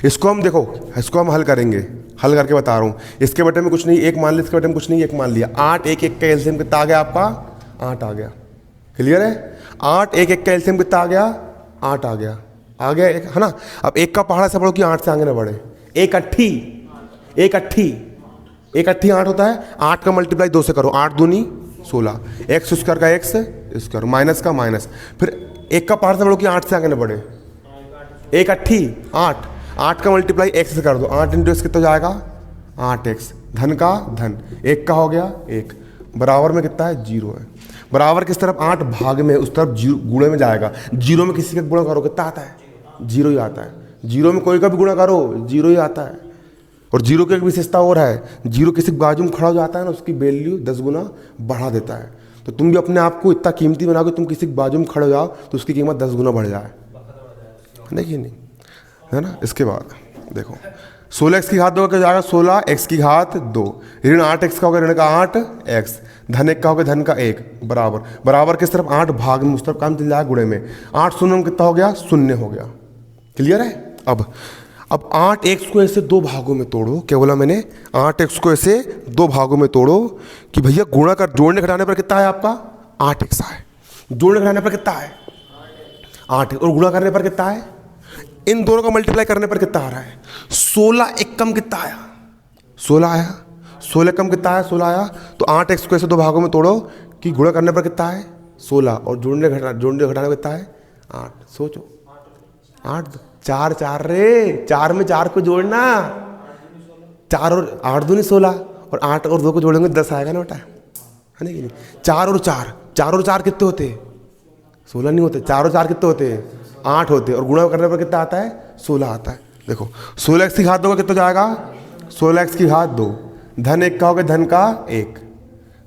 इसको हम देखो, इसको हम हल करेंगे, हल करके बता रहा हूँ। इसके बटे में कुछ नहीं, एक मान लिया, इसके बटे में कुछ नहीं, एक मान लिया। 8 1 1 का एलसीएम कितना आ गया आपका? 8 आ गया। क्लियर है? 8 1 1 का एलसीएम कितना आ गया? 8 आ गया। आ गया एक, है ना? अब एक का पहाड़ा से पढ़ो कि 8 से आगे ना बढ़े। एक अट्ठी 8 होता है। 8 का मल्टीप्लाई 2 से करो, 8 दूनी 16, एक्स स्क्वायर का एक्स स्क्वायर, माइनस का माइनस। फिर एक का पहाड़ से पढ़ो कि 8 से आगे ना बढ़े। एक अट्ठी 8 का मल्टीप्लाई एक्स से कर दो, 8 इंटू एक्स कितना हो जाएगा? 8x। धन का धन, एक का हो गया 1, बराबर में कितना है? 0 है। बराबर किस तरफ? 8 भाग में, उस तरफ गुणे में जाएगा। 0 में किसी का गुणा करो कितना आता है? 0 ही आता है। 0 में कोई का भी गुणा करो 0 ही आता है। और 0 की एक विशेषता और है, 0 किसी बाजू में खड़ा हो जाता है ना, उसकी वैल्यू 10 गुना बढ़ा देता है। तो तुम भी अपने आप को इतना कीमती बनाओ कि तुम किसी बाजू में खड़े हो जाओ तो उसकी कीमत 10 गुना बढ़ जाए। देखिए नहीं, है ना? इसके बाद देखो 16x की घात 2 का जाएगा 16x की घात 2, ऋण 8x का होगा, ऋण का 8x, धन 1 का होगा, धन का 1, बराबर। बराबर किस तरफ? 8 भाग में, उस तरफ काम चल जाएगा गुणे में। 8 शून्य में कितना हो गया? 0 हो गया। क्लियर है? अब अब 8x को ऐसे दो भागों में तोड़ो। क्या बोला मैंने? 8x को ऐसे दो भागों में तोड़ो कि भैया गुणा कर, जोड़ने घटाने पर कितना है आपका? 8x है। जोड़ने घटाने पर कितना है? 8, और गुणा करने पर कितना है? इन दोनों का मल्टीप्लाई करने पर कितना आ रहा है? 16 एक कम कितना आया? 16 आया। 16 कम कितना आया? 16 आया। तो 8x को ऐसे दो भागों में तोड़ो कि गुणा करने पर कितना है? 16, और जोड़ने घटाने पर कितना है? 8। सोचो, 8 4 4 रे, 4 में 4 को जोड़ना, 4 और 8 दूनी 16, और 8 और 2 को जोड़ेंगे 10 आएगा ना बेटा, है नहीं? 4 और 4, 4 और 4 कितने होते? 16 नहीं होते। 4 और 4 कितने होते? 8 होते, और गुणा करने पर कितना आता है? 16 आता है। देखो 16x की घात 2 का कितना जाएगा? 16x की घात 2, धन 1 का हो गया, धन का 1,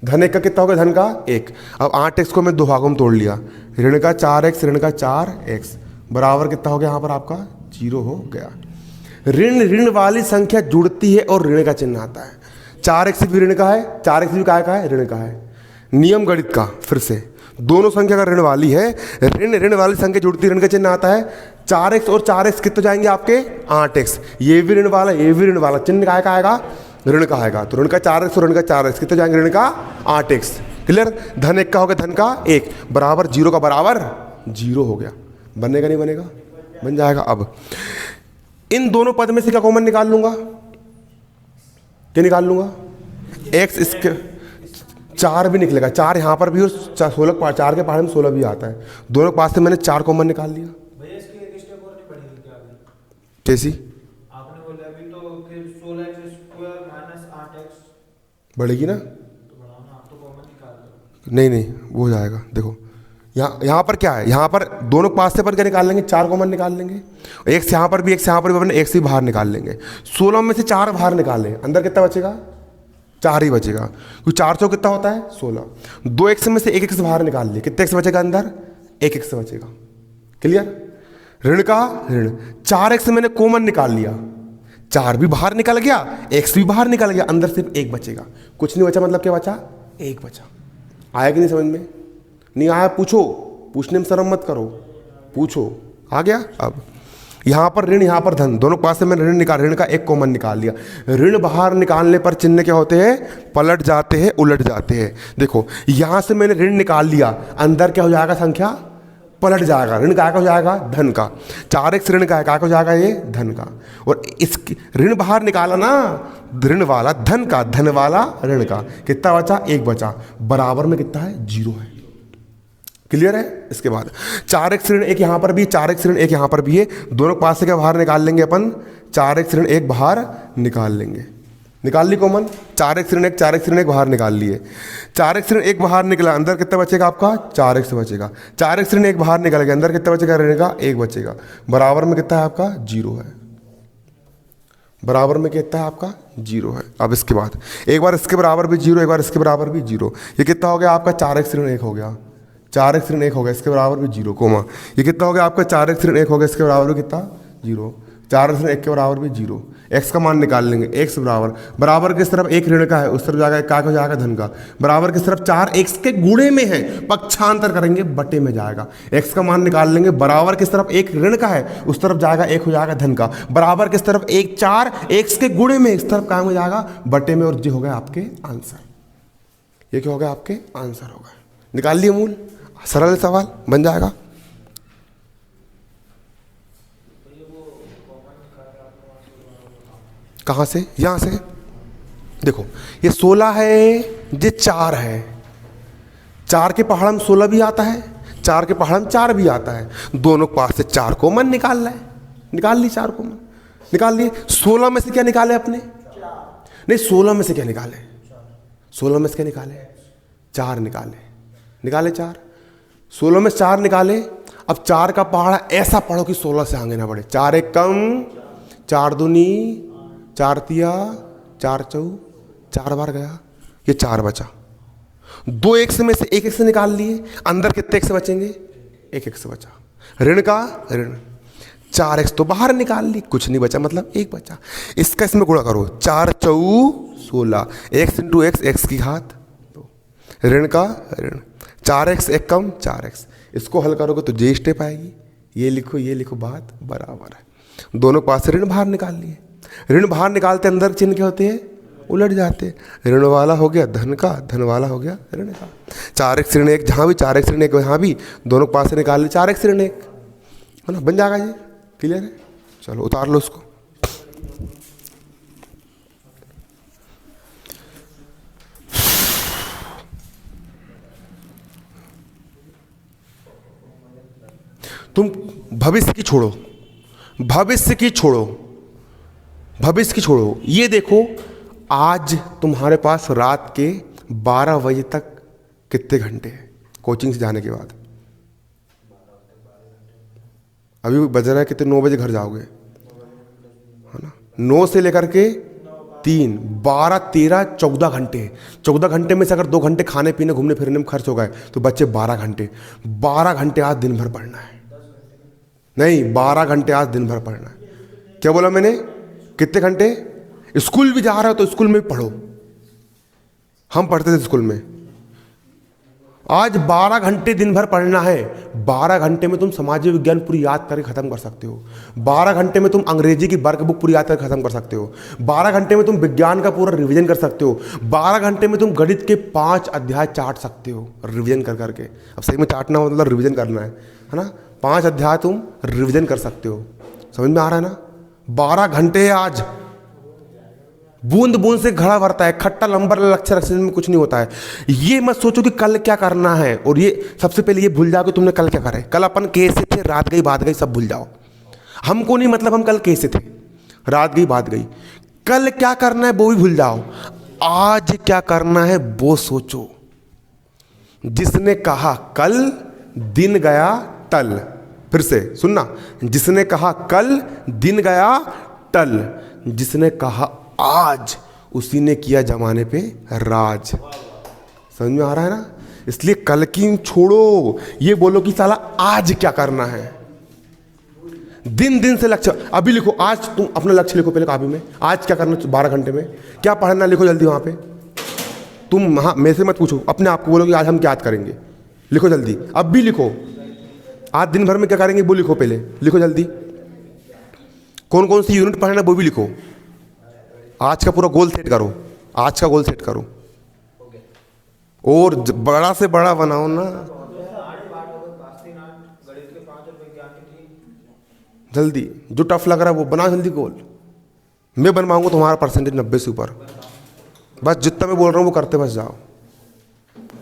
धन 1 का कितना हो गया? धन का 1। अब 8x को मैं दो भागों में तोड़ लिया, ऋण का 4x, ऋण का 4x बराबर कितना हो गया? यहाँ पर आपका 0 हो गया। ऋण ऋण वाली संख्या जुड़ती है और ऋण का चिन्ह आता है। 4x भी ऋण का है, 4x भी काय का है? ऋण का है। नियम गणित का, फिर से दोनों संख्या का ऋण वाली है, ऋण ऋण वाली संख्या जुड़ती, ऋण का चिन्ह आता है। 4x और 4x कितने जाएंगे आपके? 8x। ये भी ऋण वाला, ये भी ऋण वाला, चिन्ह काय का आएगा? ऋण का आएगा। तो ऋण का 4x और ऋण का 4x कितने जाएंगे? ऋण का 8x। क्लियर? धन 1 का हो गया, धन का 1 बराबर 0 का बराबर 0 हो गया। बनेगा नहीं बनेगा? बन जाएगा। अब इन दोनों पद में से क्या कॉमन निकाल लूंगा? क्या निकाल लूंगा? x, इसके 4 भी निकलेगा, 4 यहाँ पर भी, और 16 4 के पहाड़ में 16 भी आता है। दोनों के पास से मैंने 4 कॉमन निकाल लिया। भैया इसकी एक स्टेप और नहीं बढ़ेगी क्या अभी? कैसी? आपने बोला अभी तो फिर 16x² माइनस 8x बढ़ेगी ना? तो बढ़ाओ ना, आप तो कॉमन निकाल दो। नहीं नहीं, वो हो जाएगा। देखो यहाँ पर क्या है? यहाँ पर दोनों पास से पर क्या निकाल लेंगे? 4 कॉमन निकाल लेंगे। एक यहाँ पर भी, एक यहाँ पर भी, अपने एक से बाहर निकाल लेंगे। 16 में से 4 बाहर निकालें, अंदर कितना बचेगा? 4 ही बचेगा, क्योंकि 4 सौ कितना होता है? 16। 2x में से 1x बाहर निकाल लिए, कितने x बचेगा अंदर? 1x बचेगा। क्लियर? ऋण का ऋण, 4x मैंने कॉमन निकाल लिया, 4 भी बाहर निकल गया, x भी बाहर निकल गया, अंदर सिर्फ 1 बचेगा। कुछ नहीं बचा, मतलब क्या बचा? 1 बचा। आया कि नहीं समझ में? नहीं आया पूछो, पूछने में शर्म मत करो, पूछो। आ गया? अब यहाँ पर ऋण, यहाँ पर धन, दोनों पास से मैंने ऋण निकाल, ऋण का 1 कॉमन निकाल लिया। ऋण बाहर निकालने पर चिन्ह क्या होते हैं? पलट जाते हैं, उलट जाते हैं। देखो यहाँ से मैंने ऋण निकाल लिया, अंदर क्या हो जाएगा? संख्या पलट जाएगा। ऋण का हो जाएगा? धन का। 4x ऋण का है, क्या हो जाएगा? ये धन का। और इस ऋण बाहर निकाला ना, ऋण वाला धन का, धन वाला ऋण का, कितना बचा? 1 बचा, बराबर में कितना है? 0 है। क्लियर है? इसके बाद 4x ऋण 1 यहाँ पर भी, 4x ऋण 1 यहाँ पर भी है, दोनों पास से क्या बाहर निकाल लेंगे अपन? 4x ऋण 1 बाहर निकाल लेंगे। निकाल ली कॉमन, 4x ऋण 1, 4x ऋण 1 बाहर निकाल लिए। 4x ऋण 1 बाहर निकला, अंदर कितना बचेगा आपका? 4x बचेगा। 4x ऋण 1 बाहर निकल गया, अंदर कितना बचेगा? ऋण का 1 बचेगा, बराबर में कितना है आपका? 0 है। बराबर में कितना है आपका? 0 है। अब इसके बाद एक बार इसके बराबर भी 0, एक बार इसके बराबर भी 0। ये कितना हो गया आपका? 4x ऋण 1 हो गया, 4x ऋण 1 हो गया, इसके बराबर भी 0 कोमा। ये कितना हो गया आपका? 4x ऋण 1 हो गया, इसके बराबर भी कितना? 0। 4x ऋण 1 के बराबर भी 0। x का मान निकाल लेंगे, x बराबर, बराबर किस तरफ? 1 ऋण का है, उस तरफ जाएगा क्या हो जाएगा? धन का। बराबर किस तरफ? 4x के गुणे में है, पक्षांतर करेंगे, बटे में जाएगा। x का मान निकाल लेंगे, बराबर किस तरफ? 1 ऋण का है, उस तरफ जाएगा 1 हो जाएगा धन का। बराबर किस तरफ? 1 4 x के गुणे में, इस तरफ काम हो जाएगा बटे में, और ये हो गया आपके आंसर। ये क्या हो गया? आपके आंसर हो गया। निकाल लिए मूल, सरल सवाल बन जाएगा। कहाँ से? यहाँ से। देखो ये 16 है, ये 4 है, 4 के पहाड़ में 16 भी आता है, 4 के पहाड़ में 4 भी आता है, दोनों के पास से 4 कॉमन निकाल रहा है। निकाल ली 4 कॉमन, निकाल लिए। 16 में से क्या निकाले अपने? नहीं, 16 में से क्या निकाले? 16 में से क्या निकाले? 4 निकाले, निकाले 4। 16 में 4 निकाले। अब 4 का पहाड़ा ऐसा पढ़ो कि 16 से आगे ना बढ़े। 4 1 कम, 4 दूनी 4 तिया, 4 चौ, 4 बार गया, ये 4 बचा। 2 x में से 1 x निकाल लिए, अंदर कितने x बचेंगे? 1 x बचा। ऋण का ऋण, 4x तो बाहर निकाल ली, कुछ नहीं बचा, मतलब 1 बचा। इसका इसमें गुणा करो, 4 चौ 16, x इंटू एक्स, x की घात 2। ऋण का ऋण, 4x 1 कम 4x। इसको हल करोगे तो जे स्टेप आएगी। ये लिखो, ये लिखो, बात बराबर है। दोनों के पास से ऋण बाहर निकाल लिए। ऋण बाहर निकालते अंदर चिन्ह क्या होते हैं, उलट जाते। ऋण वाला हो गया धन का, धन वाला हो गया ऋण का। 4x ऋण 1 जहाँ भी, 4x ऋण 1 यहाँ भी, दोनों के पास से निकाल लिए 4x ऋण 1, है ना, बन जाएगा ये। क्लियर है? चलो उतार लो उसको। तुम भविष्य की छोड़ो, भविष्य की छोड़ो, भविष्य की छोड़ो। ये देखो आज तुम्हारे पास रात के 12 बजे तक कितने घंटे हैं कोचिंग से जाने के बाद? अभी बज रहा है कितने, 9 बजे घर जाओगे, है ना? 9 से लेकर के 3, 12, 13, 14 घंटे। 14 घंटे में से अगर 2 घंटे खाने पीने घूमने फिरने में खर्च हो गए तो बच्चे 12 घंटे। 12 घंटे आज दिन भर पढ़ना है। नहीं, 12 घंटे आज दिन भर पढ़ना है। क्या बोला मैंने? कितने घंटे? स्कूल भी जा रहे हो तो स्कूल में भी पढ़ो। हम पढ़ते थे स्कूल में। आज 12 घंटे दिन भर पढ़ना है। 12 घंटे में तुम समाज विज्ञान पूरी याद करके खत्म कर सकते हो। 12 घंटे में तुम अंग्रेजी की वर्क बुक पूरी याद करके खत्म कर सकते हो। 12 घंटे में तुम विज्ञान का पूरा रिवीजन कर सकते हो। 12 घंटे में तुम गणित के 5 अध्याय चाट सकते हो रिवीजन कर करके। अब सही में चाटना हो मतलब रिवीजन करना है ना। 5 अध्याय तुम रिवीजन कर सकते हो। समझ में आ रहा है ना? 12 घंटे आज। बूंद बूंद से घड़ा भरता है, खट्टा लंबर लक्ष्य रखने में कुछ नहीं होता है। ये मत सोचो कि कल क्या करना है, और ये सबसे पहले ये भूल जाओ कि तुमने कल क्या करा है। कल अपन कैसे थे, रात गई बात गई, सब भूल जाओ। हमको नहीं मतलब हम कल कैसे थे, रात गई बात गई। कल क्या करना है वो भी भूल जाओ। आज क्या करना है वो सोचो। जिसने कहा कल, दिन गया टल। फिर से सुनना, जिसने कहा कल, दिन गया टल। जिसने कहा आज, उसी ने किया जमाने पे राज। समझ में आ रहा है ना? इसलिए कल की छोड़ो, ये बोलो कि साला आज क्या करना है। दिन दिन से लक्ष्य अभी लिखो। आज तुम अपना लक्ष्य लिखो पहले कॉपी में। आज क्या करना 12 घंटे में, क्या पढ़ना, लिखो जल्दी वहां पे। तुम हाँ मेरे से मत पूछो, अपने आप को बोलो कि आज हम क्या याद करेंगे। लिखो जल्दी, अब भी लिखो। आज दिन भर में क्या करेंगे वो लिखो, पहले लिखो जल्दी। कौन कौन सी यूनिट पढ़ना है वो भी लिखो। आज का पूरा गोल सेट करो, आज का गोल सेट करो, और बड़ा से बड़ा बनाओ ना। जल्दी, जो टफ लग रहा है वो बनाओ जल्दी गोल। मैं बनवाऊंगा तुम्हारा परसेंटेज 90 से ऊपर। बस जितना मैं बोल रहा हूँ वो करते बस जाओ।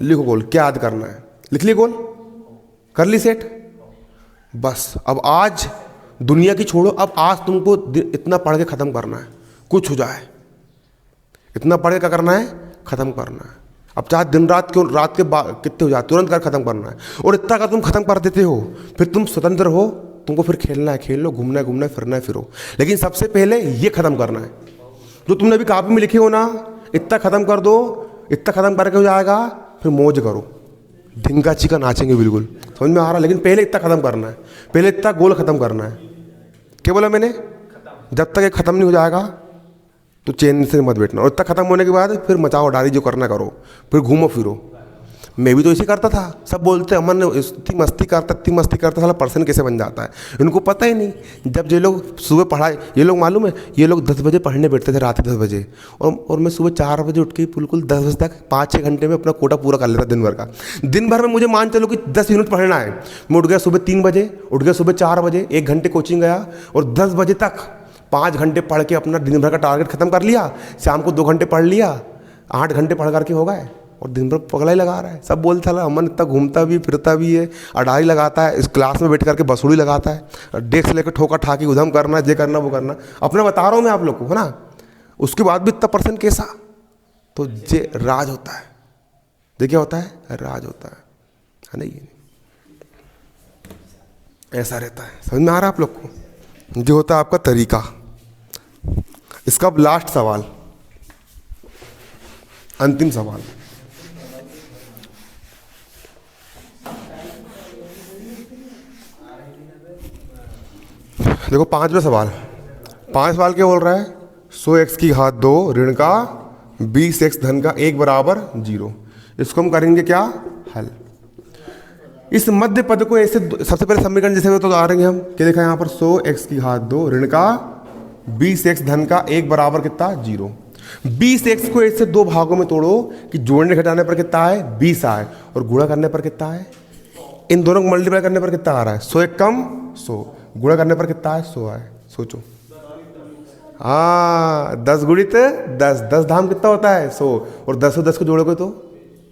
लिखो गोल, क्या याद करना है, लिख ली गोल, कर ली सेट। बस अब आज दुनिया की छोड़ो, अब आज तुमको इतना पढ़ के ख़त्म करना है, कुछ हो जाए। इतना पढ़ के क्या करना है, ख़त्म करना है। अब चाहे दिन रात क्यों, रात के कितने हो जाए, तुरंत कर ख़त्म करना है। और इतना का तुम ख़त्म कर देते हो, फिर तुम स्वतंत्र हो। तुमको फिर खेलना है खेल लो, घूमना है घूमना है, फिरना है फिरो। लेकिन सबसे पहले ये ख़त्म करना है जो तुमने अभी कॉपी में लिखे हो ना। इतना ख़त्म कर दो, इतना ख़त्म करके हो जाएगा, फिर मौज करो, ढिंगा चिका नाचेंगे बिल्कुल। समझ में आ रहा है? लेकिन पहले इतना ख़त्म करना है, पहले इतना गोल ख़त्म करना है। क्या बोला मैंने? जब तक ये ख़त्म नहीं हो जाएगा तो चैन से मत बैठना। और इतना ख़त्म होने के बाद फिर मचाओ डाली, जो करना करो, फिर घूमो फिरो। मैं भी तो इसी करता था। सब बोलते अमन ने इतनी मस्ती करता साला पर्सन कैसे बन जाता है। इनको पता ही नहीं, जब ये लोग सुबह पढ़ाई, ये लोग मालूम है, ये लोग 10 बजे पढ़ने बैठते थे, रात के 10 बजे। और मैं सुबह 4 बजे उठ के बिल्कुल 10 बजे तक 5-6 घंटे में अपना कोटा पूरा कर लेता दिन भर का। दिन भर में मुझे मान चलो कि 10 यूनिट पढ़ना है। मैं उठ गया सुबह 3 बजे, उठ गया सुबह 4 बजे, 1 घंटे कोचिंग गया, और 10 बजे तक 5 घंटे पढ़ के अपना दिन भर का टारगेट खत्म कर लिया। शाम को 2 घंटे पढ़ लिया, 8 घंटे पढ़ करके हो गए, और दिन भर पगला ही लगा रहा है। सब बोलता है अमन इतना घूमता भी फिरता भी है, अडाई लगाता है, इस क्लास में बैठ करके बसूड़ी लगाता है, डेस्क लेकर ठोका ठाकी उधम करना, ये करना वो करना। अपना बता रहा हूँ मैं आप लोग को, है ना। उसके बाद भी इतना पर्सन कैसा, तो ये राज होता है। ये क्या होता है? राज होता है नहीं? ऐसा रहता है। समझ में आ रहा है आप लोग को? जो होता है आपका तरीका। इसका अब लास्ट सवाल, अंतिम सवाल। देखो 5वां सवाल। 5 सवाल क्या बोल रहा है? 100x की घात 2 ऋण का 20x धन का 1 बराबर 0। इसको हम करेंगे क्या? हल। इस मध्य पद को ऐसे सबसे पहले समीकरण जैसे तो आ रहे हैं हम क्या देखा यहाँ पर 100x की घात 2 ऋण का 20x धन का 1 बराबर कितना 0। 20x को ऐसे दो भागों में तोड़ो कि जोड़ने घटाने पर कितना है 20 आए और गुणा करने पर कितना है, इन दोनों को मल्टीप्लाई करने पर कितना आ रहा है 100 एक कम 100, गुणा करने पर कितना है 100 आए। सोचो हाँ 10 गुणित 10, 10 धाम कितना होता है 100 और 10 और 10 को जोड़ोगे तो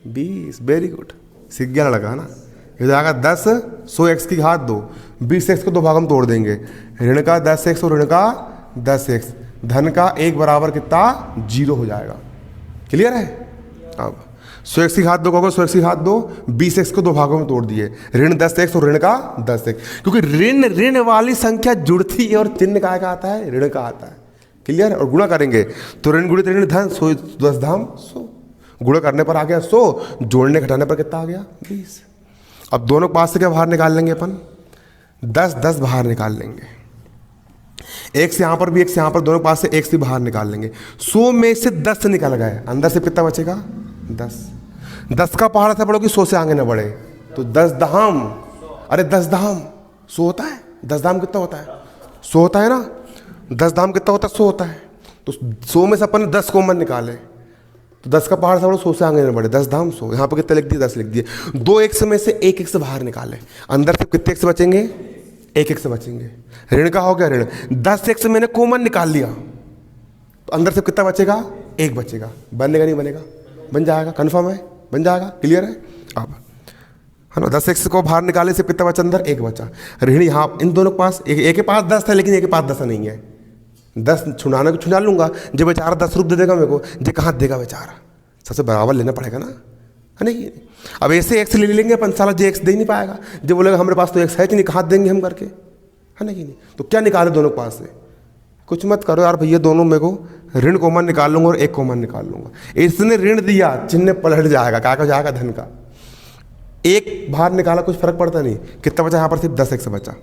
20। वेरी गुड, सीख गया लगा ना। ये जाएगा 10 100x की घात 2, 20x को दो भाग में तोड़ देंगे, ऋण का 10x और ऋण का 10x धन का 1 बराबर कितना 0 हो जाएगा। क्लियर है। अब 100x की घात 2 कहोगे 100x की घात 2, 20x को दो भागों में तोड़ दिए, ऋण 10x और ऋण का 10x, क्योंकि ऋण ऋण वाली संख्या जुड़ती है और चिन्ह का आता है ऋण का आता है। क्लियर है। और गुणा करेंगे तो ऋण गुणित ऋण धन 100 10 धाम 100, गुणा करने पर आ गया 100, जोड़ने घटाने पर कितना आ गया 20। अब दोनों पास से क्या बाहर निकाल लेंगे अपन 10 10 बाहर निकाल लेंगे, एक से यहाँ पर भी एक से यहाँ पर, दोनों पास से एक से बाहर निकाल लेंगे। 100 में से 10 निकल गए, अंदर से कितना बचेगा 10। 10 का पहाड़ से बढ़ो कि 100 से आगे ना बढ़े तो 10 धाम, अरे 10 धाम 100 होता है। 10 धाम कितना होता है 100 होता है ना, 10 धाम कितना होता है 100 होता है। तो 100 में से अपन 10 कॉमन निकाले तो 10 का पहाड़ से बढ़ो 100 से आगे ना बढ़े, 10 धाम 100। यहाँ पर कितने लिख दिए 10 लिख दिए। 2 x में से 1 x बाहर निकाले, अंदर से कितने x बचेंगे 1 x बचेंगे। ऋण का हो गया ऋण, 10x मैंने कॉमन निकाल लिया तो अंदर से कितना बचेगा 1 बचेगा। बनेगा नहीं बनेगा, बन जाएगा, कन्फर्म है बन जाएगा। क्लियर है। अब है ना 10x को बाहर निकाले से कितना बचा अंदर 1 बचा। ऋण यहाँ इन दोनों के पास एक के पास 10 था लेकिन एक के पास 10 नहीं है, 10 छुड़ाने को छुड़ा लूंगा, जब बेचारा 10 रुपये दे देगा मेरे को, जो कहाँ देगा बेचारा, सबसे बराबर लेना पड़ेगा ना, है नहीं। अब ऐसे एक्स ले लेंगे अपन, साला जो एक्स दे ही नहीं पाएगा, जब बोलेगा हमारे पास तो एक्स है कि नहीं, कहाँ देंगे हम करके, है नहीं। तो क्या निकाले दोनों के पास से, कुछ मत करो यार भैया, दोनों मेरे को ऋण कॉमन निकाल लूंगा और 1 कॉमन निकाल लूंगा। इसने ऋण दिया, चिन्ह पलट जाएगा, क्या हो जाएगा धन का 1 बाहर निकाला, कुछ फर्क पड़ता नहीं। कितना बचा यहाँ पर सिर्फ 10x बचा।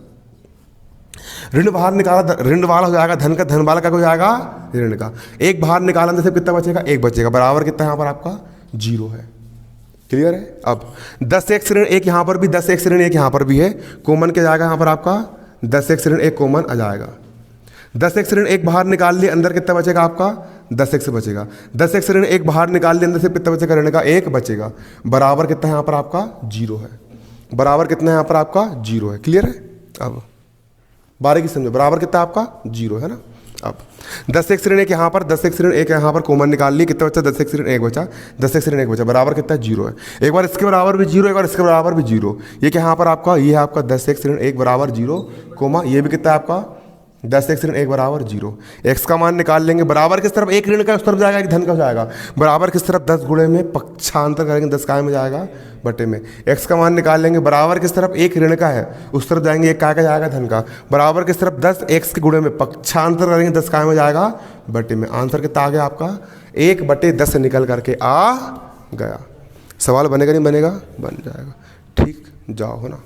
ऋण बाहर निकाला, ऋण वाला हो जाएगा धन का, धन वाला क्या हो जाएगा ऋण का। 1 बाहर निकालने से कितना बचेगा 1 बचेगा, बराबर कितना यहाँ पर आपका 0 है। क्लियर है। अब 10x ऋण 1 यहाँ पर भी, 10x ऋण 1 यहाँ पर भी है, कॉमन क्या जाएगा यहाँ पर आपका 10x ऋण 1 कॉमन आ जाएगा। 10x ऋण 1 बाहर निकाल लिए, अंदर कितना बचेगा आपका 10x बचेगा। 10x ऋण 1 बाहर निकाल लिए, अंदर से कितना बचेगा ऋण का 1 बचेगा, बराबर कितना यहाँ पर आपका 0 है। बराबर कितना यहाँ पर आपका 0 है। क्लियर है। अब बारीकी समझो, बराबर कितना आपका 0 है ना। अब 10x ऋण 1 यहाँ पर, 10x ऋण 1 यहाँ पर कॉमन निकाल लिए, कितना बचा 10x ऋण 1 बचा, 10x ऋण 1 बचा, बराबर कितना 0 है। एक बार इसके बराबर भी 0, एक बार इसके बराबर भी 0। ये क्या यहाँ पर आपका, ये है आपका 10x ऋण 1 बराबर 0 कोमा, ये भी कितना है आपका 10x ऋण 1 बराबर 0। x का मान निकाल लेंगे, बराबर किस तरफ 1 ऋण का उस तरफ जाएगा, 1 धन का हो जाएगा, बराबर किस तरफ 10 गुणे में पक्षांतर करेंगे, 10 काय में जाएगा बटे में। x का मान निकाल लेंगे, बराबर किस तरफ 1 ऋण का है उस तरफ जाएंगे, 1 काय का जाएगा धन का, बराबर किस तरफ 10 x के गुणे में पक्षांतर करेंगे, 10 काय में जाएगा बटे में। आंसर कितना आ गया आपका 1/10 निकल करके आ गया। सवाल बनेगा नहीं बनेगा, बन जाएगा। ठीक, जाओ है ना।